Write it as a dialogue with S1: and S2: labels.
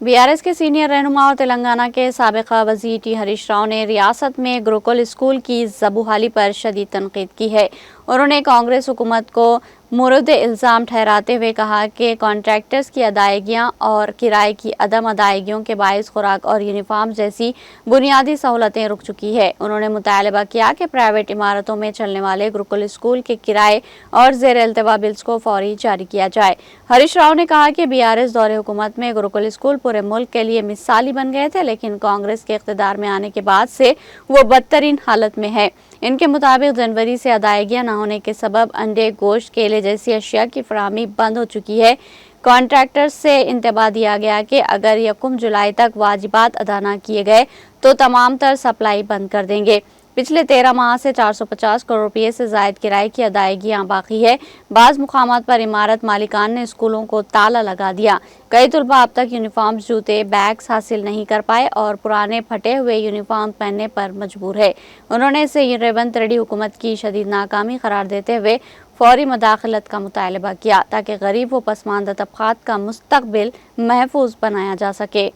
S1: BRS के senior रहनुमा और तेलंगाना के साबिका वज़ीर टी हरीश राव ने रियासत में गुरुकुल स्कूल की ज़बूहाली पर शदीद तनकीद की है। उन्होंने कांग्रेस हुकूमत को मुर्द इल्ज़ाम ठहराते हुए कहा कि कॉन्ट्रैक्टर्स की अदायगियाँ और किराए की अदम अदायगियों के बायस खुराक और यूनिफॉर्म जैसी बुनियादी सहूलतें रुक चुकी है। उन्होंने मुतालबा किया कि प्राइवेट इमारतों में चलने वाले गुरुकुल स्कूल के किराए और ज़ेर इल्तवा बिल्स को फौरी जारी किया जाए। हरीश राव ने कहा कि बीआरएस दौरे हुकूमत में गुरुकुल स्कूल पूरे मुल्क के लिए मिसाली बन गए थे, लेकिन कांग्रेस के इख्तिदार में आने के बाद से वो बदतरीन हालत में है। इनके मुताबिक जनवरी से अदायगियां न होने के सबब अंडे, गोश्त, केले जैसी अशिया की फराहमी बंद हो चुकी है। कॉन्ट्रैक्टर्स से इंतबाह दिया गया कि अगर 1 जुलाई तक वाजिबात अदा न किए गए तो तमाम तर सप्लाई बंद कर देंगे। पिछले 13 माह से 450 करोड़ रुपये से जायद किराए की अदायगियां बाकी है। बाज़ मुकामात पर इमारत मालिकान ने स्कूलों को ताला लगा दिया। कई तलबा अब तक यूनिफॉर्म, जूते, बैग्स हासिल नहीं कर पाए और पुराने फटे हुए यूनिफॉर्म पहनने पर मजबूर है। उन्होंने इसे रेवंत रेड्डी हुकूमत की शदीद नाकामी करार देते हुए फौरी मुदाखलत का मुतालबा किया ताकि गरीब व पसमानदा तबकात का मुस्तकबिल महफूज बनाया जा सके।